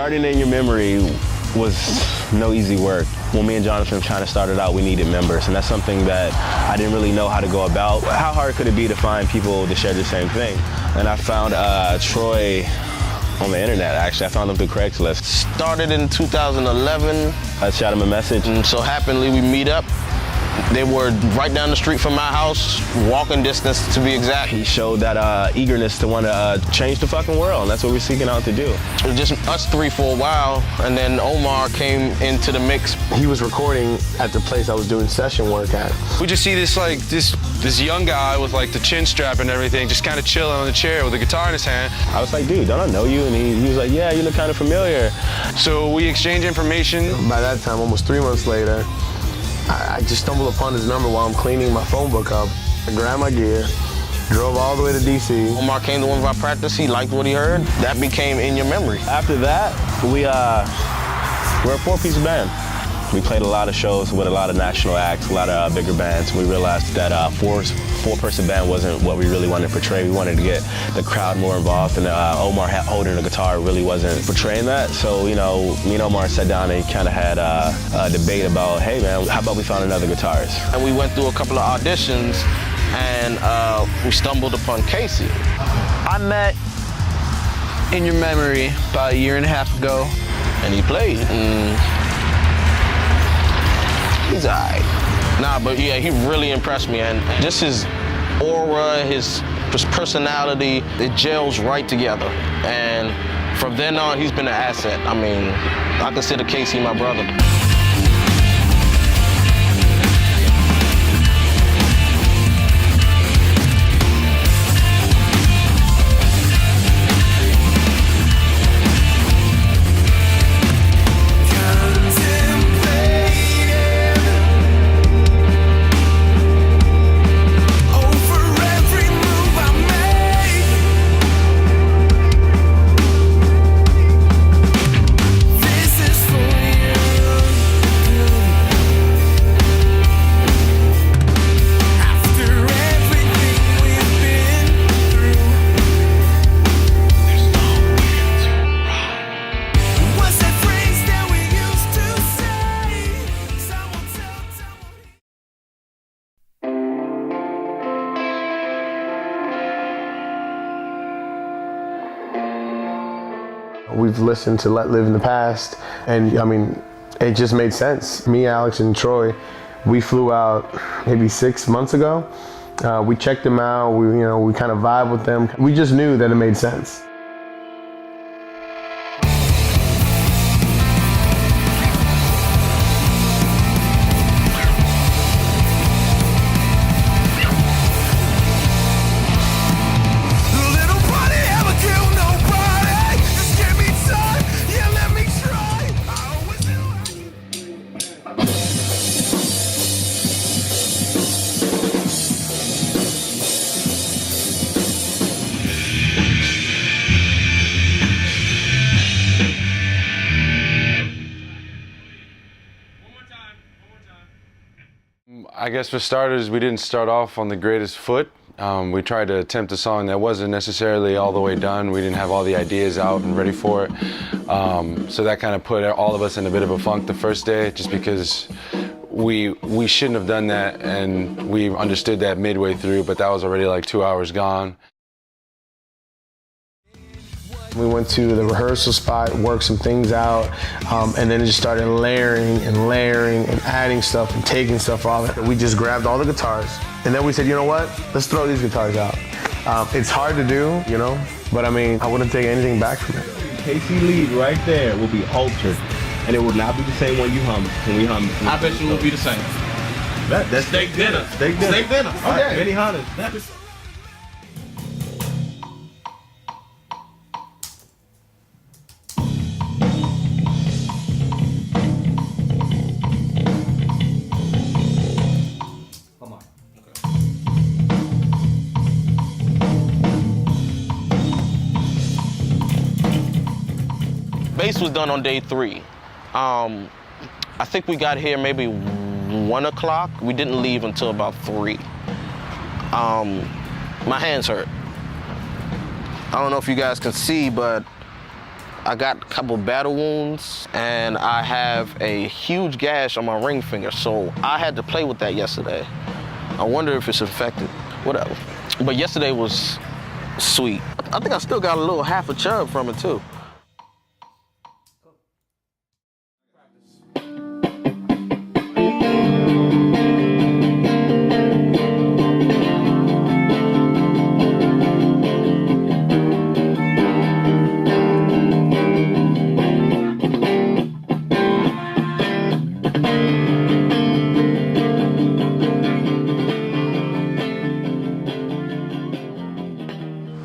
Starting in your memory was no easy work. When me and Jonathan kind of started out, we needed members, and that's something that I didn't really know how to go about. How hard could it be to find people to share the same thing? And I found Troy on the internet, actually. I found him through Craigslist. Started in 2011. I shot him a message. And so happily we meet up. They were right down the street from my house, walking distance to be exact. He showed that eagerness to want to change the fucking world, and that's what we're seeking out to do. It was just us three for a while, and then Omar came into the mix. He was recording at the place I was doing session work at. We just see this young guy with like the chin strap and everything, just kind of chilling on the chair with a guitar in his hand. I was like, dude, don't I know you? And he was like, yeah, you look kind of familiar. So we exchanged information. By that time, almost 3 months later, I just stumbled upon his number while I'm cleaning my phone book up. I grabbed my gear, drove all the way to DC. Omar came to one of our practices, he liked what he heard. That became In Your Memory. After that, we're a 4-piece band. We played a lot of shows with a lot of national acts, a lot of bigger bands. We realized that four-person band wasn't what we really wanted to portray. We wanted to get the crowd more involved, and Omar holding the guitar really wasn't portraying that. So, you know, me and Omar sat down and kind of had a debate about, hey man, how about we found another guitarist? And we went through a couple of auditions, and we stumbled upon Casey. I met In Your Memory about 1.5 years ago. And he played, and he's all right. Nah, but yeah, he really impressed me, and just his aura, his personality, it gels right together. And from then on, he's been an asset. I mean, I consider Casey my brother. We've listened to Let Live in the Past, and I mean, it just made sense. Me, Alex, and Troy, we flew out maybe 6 months ago. We checked them out, we kind of vibe with them. We just knew that it made sense. I guess for starters, we didn't start off on the greatest foot. We tried to attempt a song that wasn't necessarily all the way done. We didn't have all the ideas out and ready for it. So that kind of put all of us in a bit of a funk the first day, just because we shouldn't have done that, and we understood that midway through, but that was already like 2 hours gone. We went to the rehearsal spot, worked some things out, and then it just started layering and adding stuff and taking stuff off. We just grabbed all the guitars, and then we said, you know what? Let's throw these guitars out. It's hard to do, you know, but I mean, I wouldn't take anything back from it. Casey lead right there will be altered, and it will not be the same when you hum. When we hum. I bet you it will be the same. That's steak dinner. Steak dinner. Steak dinner. All right, Okay. Benny Hannes. Bass was done on day 3. I think we got here maybe 1 o'clock. We didn't leave until about 3. My hands hurt. I don't know if you guys can see, but I got a couple battle wounds, and I have a huge gash on my ring finger, so I had to play with that yesterday. I wonder if it's infected, whatever. But yesterday was sweet. I think I still got a little half a chub from it too.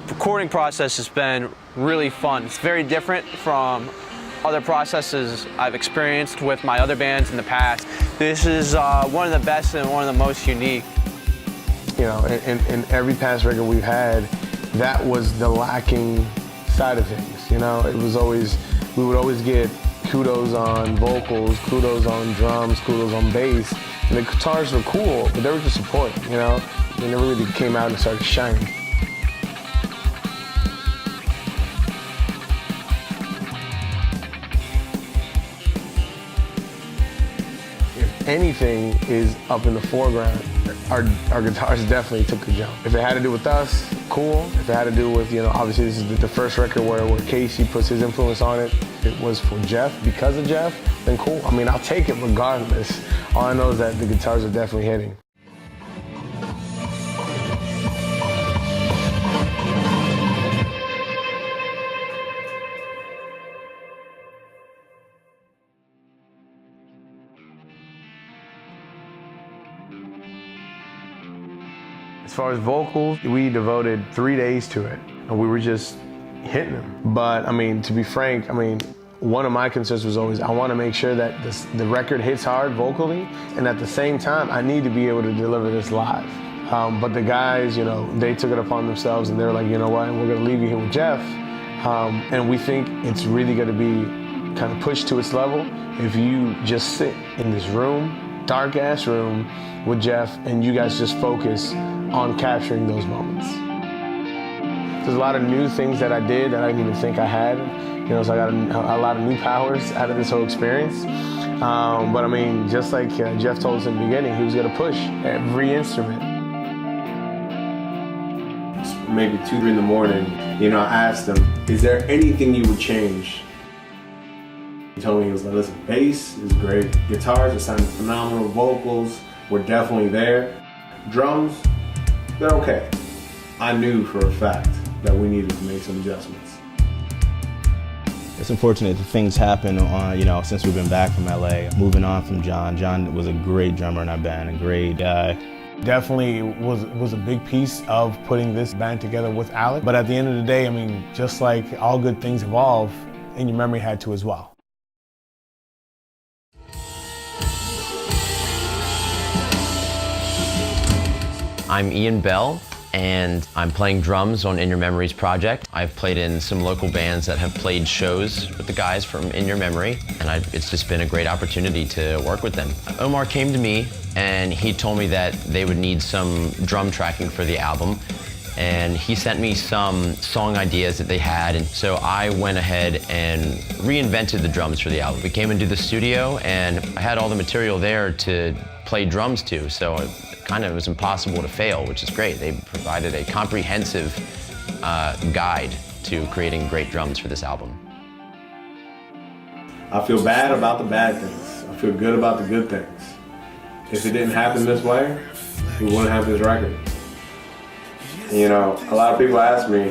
Recording process has been really fun. It's very different from other processes I've experienced with my other bands in the past. This is one of the best and one of the most unique. You know, in every past record we've had, that was the lacking side of things. You know, it was always, we would always get kudos on vocals, kudos on drums, kudos on bass. And the guitars were cool, but they were just supporting, you know? They never really came out and started shining. Anything is up in the foreground. Our guitars definitely took a jump. If it had to do with us, cool. If it had to do with, you know, obviously this is the first record where Casey puts his influence on it. It was for Jeff, because of Jeff, then cool. I mean, I'll take it regardless. All I know is that the guitars are definitely hitting. As far as vocals, we devoted 3 days to it, and we were just hitting them. But I mean, to be frank, I mean, one of my concerns was always, I want to make sure that the record hits hard vocally, and at the same time, I need to be able to deliver this live. But the guys, you know, they took it upon themselves, and they were like, you know what, we're going to leave you here with Jeff. And we think it's really going to be kind of pushed to its level if you just sit in this room, dark-ass room, with Jeff, and you guys just focus on capturing those moments. There's a lot of new things that I did that I didn't even think I had. You know, so I got a lot of new powers out of this whole experience. But I mean, just like Jeff told us in the beginning, he was gonna push every instrument. Maybe 2, 3 in the morning, you know, I asked him, is there anything you would change? He told me, he was like, listen, bass is great. Guitars are sounding phenomenal. Vocals were definitely there. Drums, they're okay. I knew for a fact that we needed to make some adjustments. It's unfortunate that things happen on, you know, since we've been back from LA. Moving on from John. John was a great drummer in our band, a great guy. Definitely was a big piece of putting this band together with Alec. But at the end of the day, I mean, just like all good things evolve, In Your Memory had to as well. I'm Ian Bell, and I'm playing drums on In Your Memory's project. I've played in some local bands that have played shows with the guys from In Your Memory, and it's just been a great opportunity to work with them. Omar came to me, and he told me that they would need some drum tracking for the album, and he sent me some song ideas that they had, and so I went ahead and reinvented the drums for the album. We came into the studio, and I had all the material there to play drums to, so it was impossible to fail, which is great. They provided a comprehensive guide to creating great drums for this album. I feel bad about the bad things. I feel good about the good things. If it didn't happen this way, we wouldn't have this record. You know, a lot of people ask me,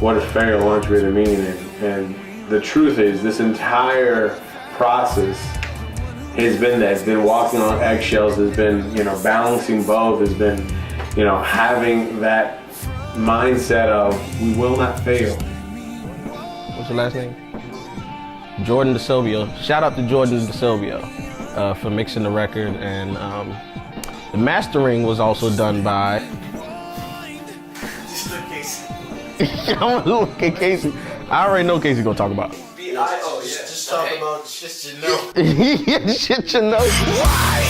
what does fair launch really mean? And the truth is, this entire process has been that. It's been walking on eggshells, has been, you know, balancing both, has been, you know, having that mindset of, we will not fail. What's your last name? Jordan DiSorbo. Shout out to Jordan DiSorbo for mixing the record, and the mastering was also done by. I'm gonna look at Casey. I already know Casey's gonna talk about. Just talk about shit you know. Yeah, shit you know. Why?